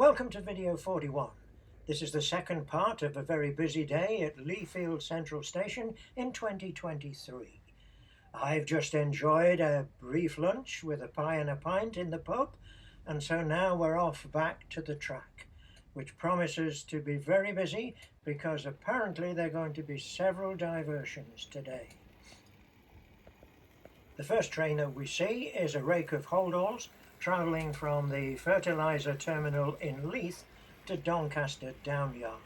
Welcome to video 41. This is the second part of a very busy day at Leefield Central Station in 2023. I've just enjoyed a brief lunch with a pie and a pint in the pub, and so now we're off back to the track, which promises to be very busy because apparently there are going to be several diversions today. The first train that we see is a rake of holdalls travelling from the fertiliser terminal in Leith to Doncaster Downyard,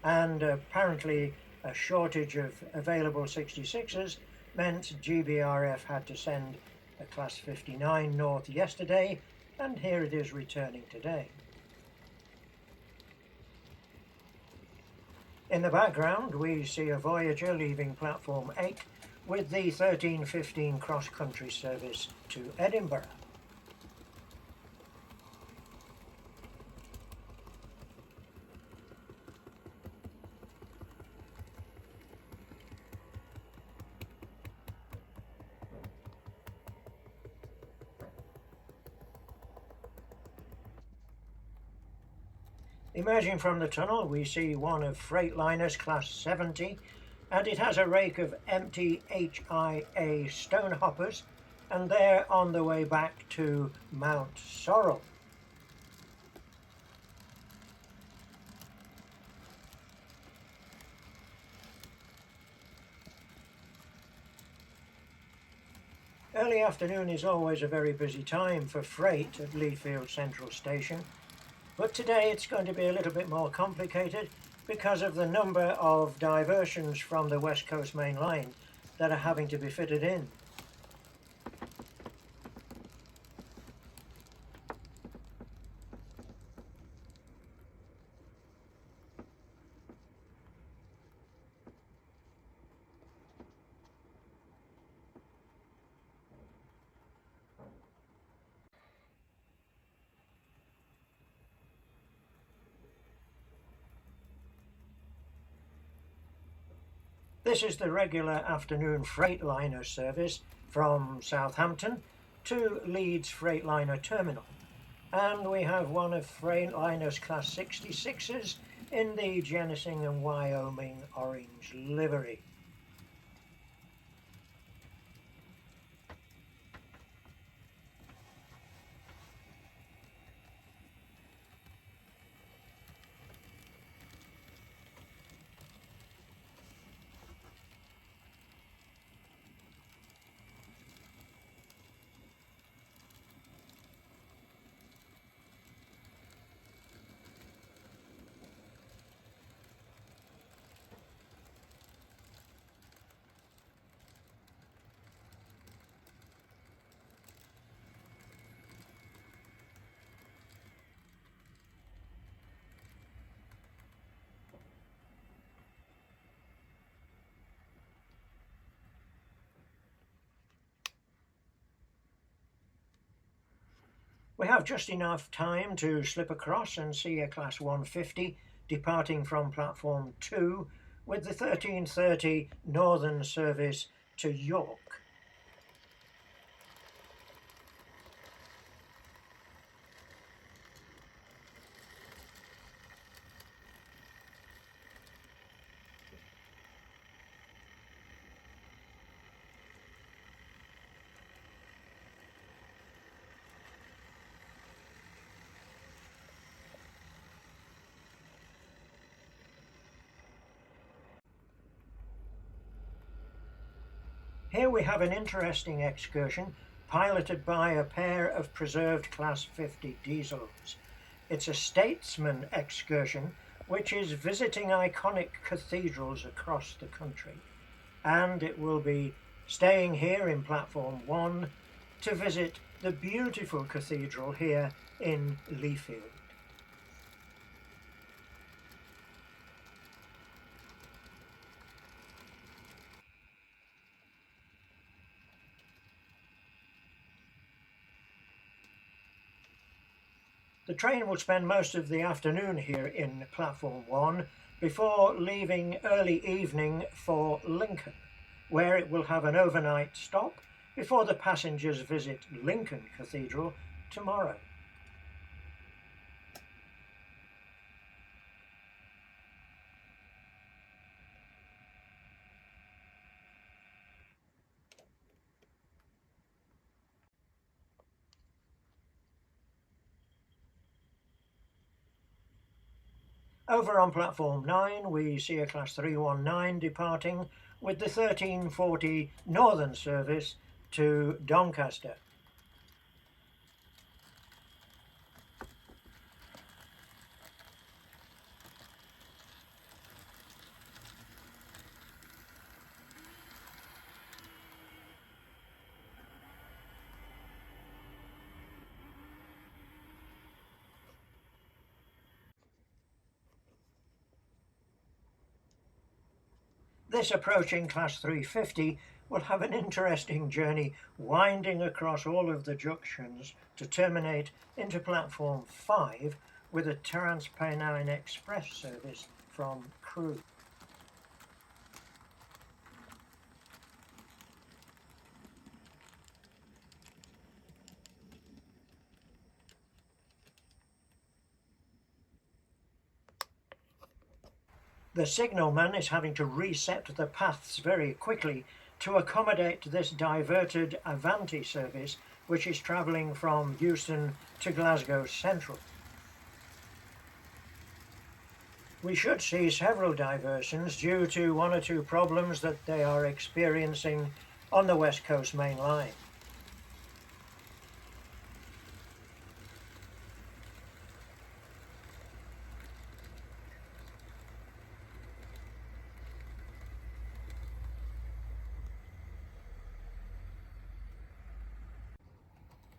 and apparently a shortage of available 66s meant GBRF had to send a class 59 north yesterday, and here it is returning today. In the background we see a Voyager leaving platform 8 with the 1315 cross-country service to Edinburgh. Emerging from the tunnel we see one of Freightliner's class 70, and it has a rake of empty HIA stone hoppers, and they're on the way back to Mount Sorrel. Early afternoon is always a very busy time for freight at Leefield Central Station, but today it's going to be a little bit more complicated because of the number of diversions from the West Coast Main Line that are having to be fitted in. This is the regular afternoon Freightliner service from Southampton to Leeds Freightliner Terminal, and we have one of Freightliner's class 66s in the Genesing and Wyoming orange livery. We have just enough time to slip across and see a class 150 departing from platform 2 with the 1330 northern service to York. Here we have an interesting excursion piloted by a pair of preserved class 50 diesels. It's a statesman excursion which is visiting iconic cathedrals across the country, and it will be staying here in platform 1 to visit the beautiful cathedral here in Leafield. The train will spend most of the afternoon here in platform 1 before leaving early evening for Lincoln, where it will have an overnight stop before the passengers visit Lincoln Cathedral tomorrow. Over on platform 9 we see a class 319 departing with the 1340 northern service to Doncaster. This approaching class 350 will have an interesting journey winding across all of the junctions to terminate into platform 5 with a TransPennine express service from Crewe. The signalman is having to reset the paths very quickly to accommodate this diverted Avanti service, which is travelling from Euston to Glasgow Central. We should see several diversions due to one or two problems that they are experiencing on the West Coast Main Line.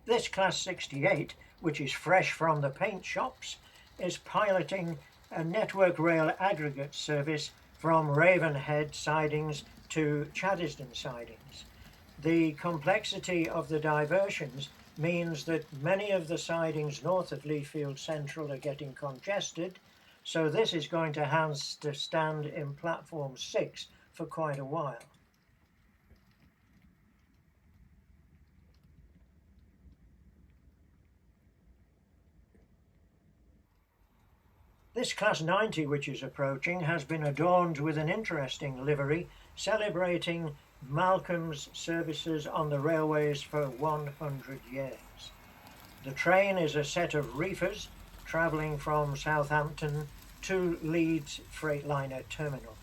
This Class 68, which is fresh from the paint shops, is piloting a Network Rail aggregate service from Ravenhead sidings to Chaddisden sidings. The complexity of the diversions means that many of the sidings north of Leefield Central are getting congested, so this is going to have to stand in platform 6 for quite a while. This Class 90 which is approaching has been adorned with an interesting livery celebrating Malcolm's services on the railways for 100 years. The train is a set of reefers travelling from Southampton to Leeds Freightliner Terminal.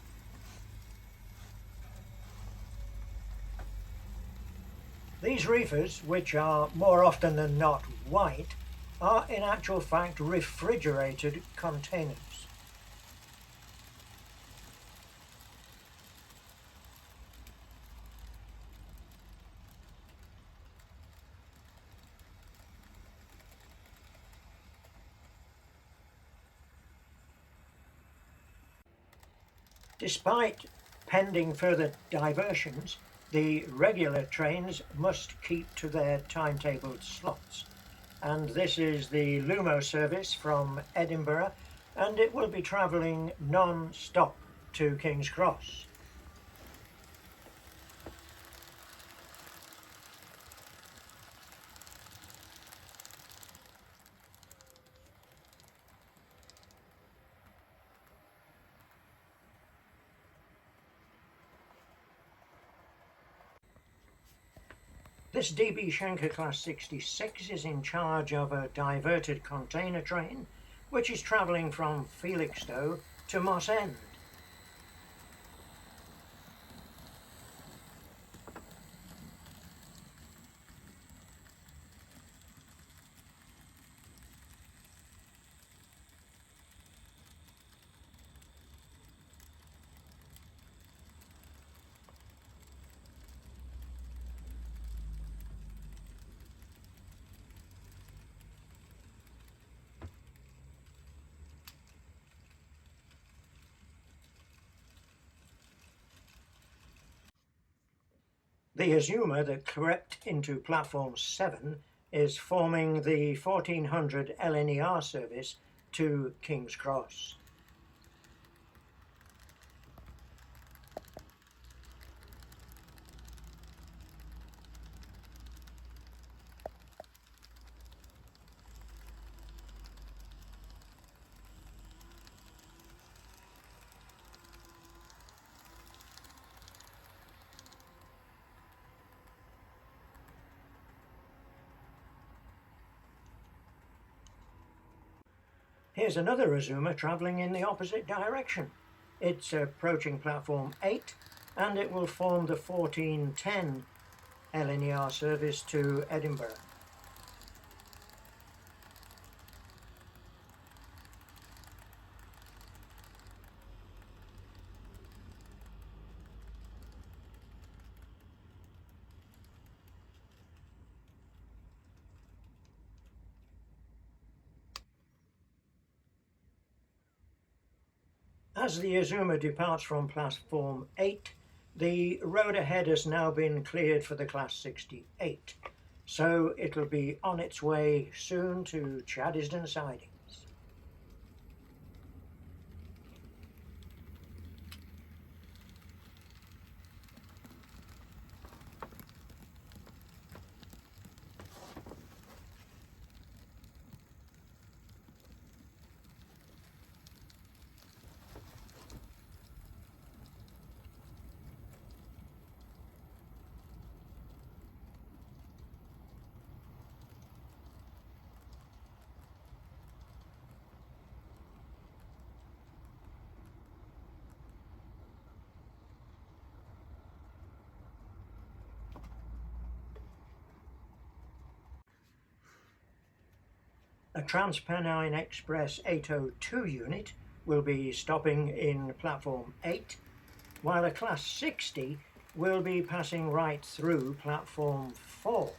These reefers, which are more often than not white, are in actual fact refrigerated containers. Despite pending further diversions, the regular trains must keep to their timetabled slots. And this is the Lumo service from Edinburgh, and it will be travelling non-stop to King's Cross. This DB Schenker Class 66 is in charge of a diverted container train which is travelling from Felixstowe to Moss End. The Azuma that crept into platform 7 is forming the 1400 LNER service to King's Cross. Here's another Azuma travelling in the opposite direction. It's approaching platform 8 and it will form the 1410 LNER service to Edinburgh. As the Azuma departs from platform 8, the road ahead has now been cleared for the Class 68, so it'll be on its way soon to Chaddisden sidings. A TransPennine Express 802 unit will be stopping in platform 8, while a Class 60 will be passing right through platform 4.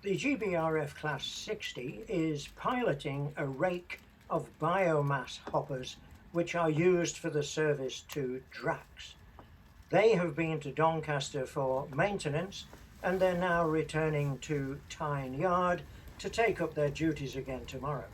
The GBRF Class 60 is piloting a rake of biomass hoppers which are used for the service to Drax. They have been to Doncaster for maintenance and they're now returning to Tyne Yard to take up their duties again tomorrow.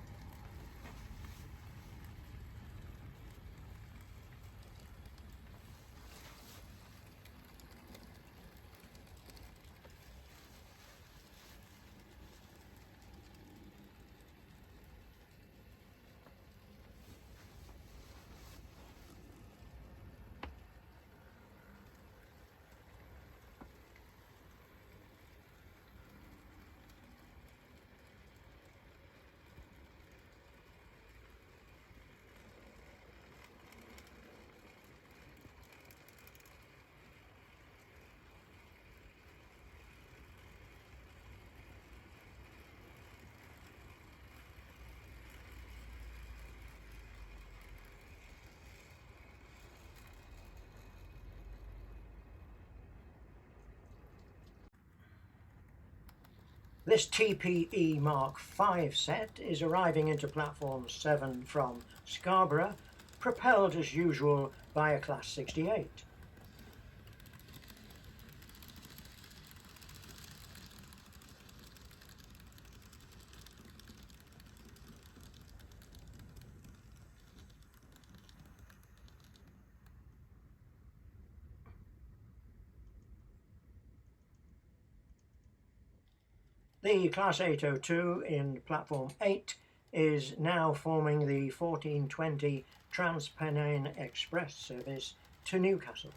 This TPE Mark V set is arriving into platform 7 from Scarborough, propelled as usual by a Class 68. The Class 802 in platform 8 is now forming the 1420 TransPennine Express service to Newcastle.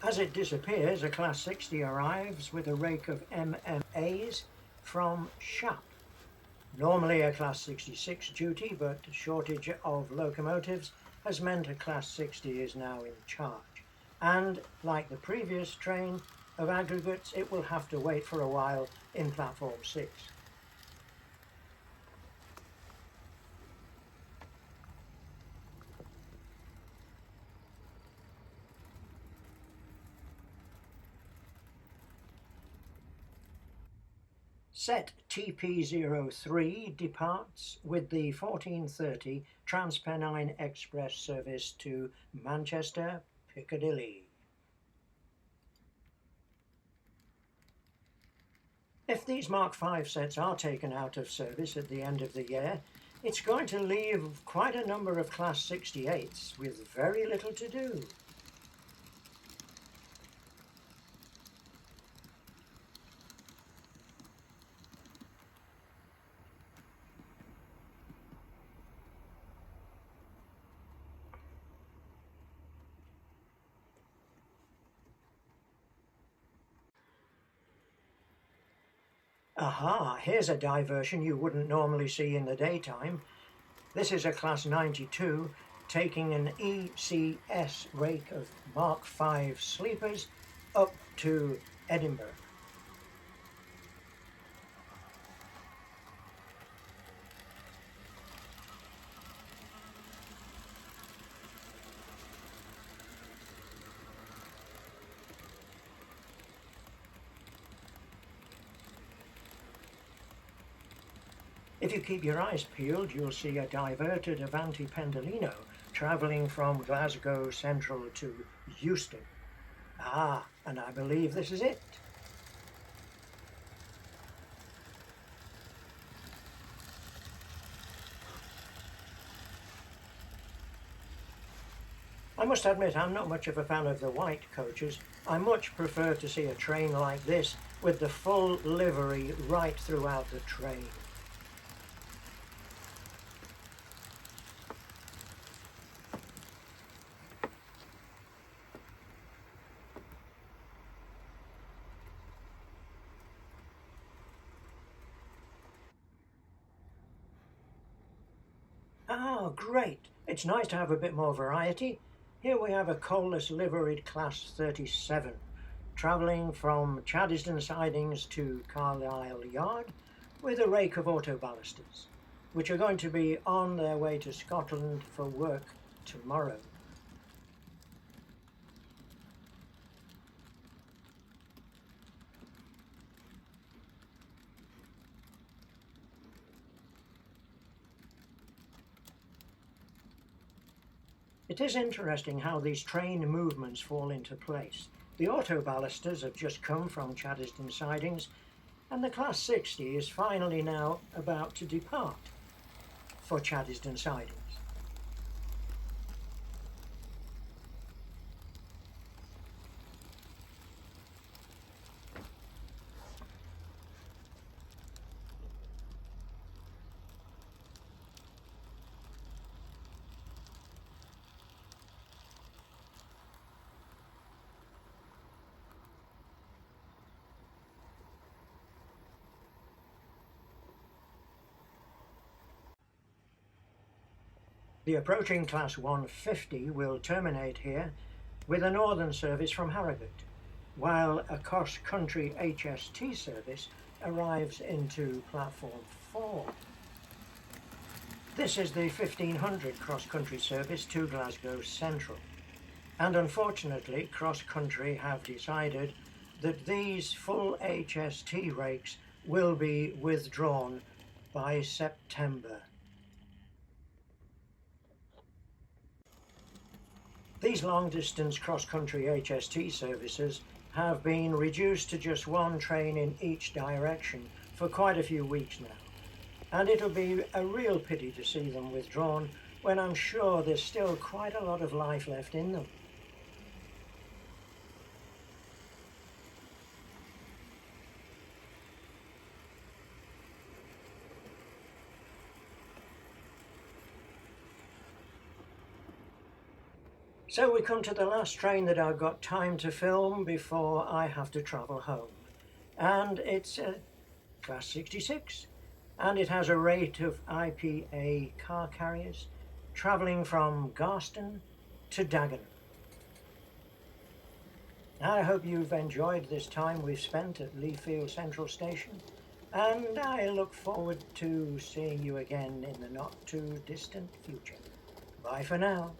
As it disappears, a Class 60 arrives with a rake of MMAs from Shap. Normally a Class 66 duty, but shortage of locomotives has meant a Class 60 is now in charge. And, like the previous train of aggregates, it will have to wait for a while in platform 6. Set TP03 departs with the 1430 TransPennine Express service to Manchester, Piccadilly. If these Mark V sets are taken out of service at the end of the year, it's going to leave quite a number of Class 68s with very little to do. Aha, here's a diversion you wouldn't normally see in the daytime. This is a Class 92 taking an ECS rake of Mark V sleepers up to Edinburgh. If you keep your eyes peeled, you'll see a diverted Avanti Pendolino travelling from Glasgow Central to Euston. Ah, and I believe this is it. I must admit I'm not much of a fan of the white coaches. I much prefer to see a train like this with the full livery right throughout the train. Ah, great! It's nice to have a bit more variety. Here we have a coalless liveried Class 37, travelling from Chaddisden sidings to Carlisle Yard with a rake of auto ballasters, which are going to be on their way to Scotland for work tomorrow. It is interesting how these train movements fall into place. The auto ballasters have just come from Chaddisden sidings, and the Class 60 is finally now about to depart for Chaddisden sidings. The approaching Class 150 will terminate here with a northern service from Harrogate, while a cross-country HST service arrives into platform 4. This is the 1500 cross-country service to Glasgow Central, and unfortunately cross-country have decided that these full HST rakes will be withdrawn by September. These long-distance cross-country HST services have been reduced to just one train in each direction for quite a few weeks now, and it'll be a real pity to see them withdrawn when I'm sure there's still quite a lot of life left in them. So we come to the last train that I've got time to film before I have to travel home. And it's Class 66. And it has a rate of IPA car carriers travelling from Garston to Dagenham. I hope you've enjoyed this time we've spent at Leefield Central Station. And I look forward to seeing you again in the not too distant future. Bye for now.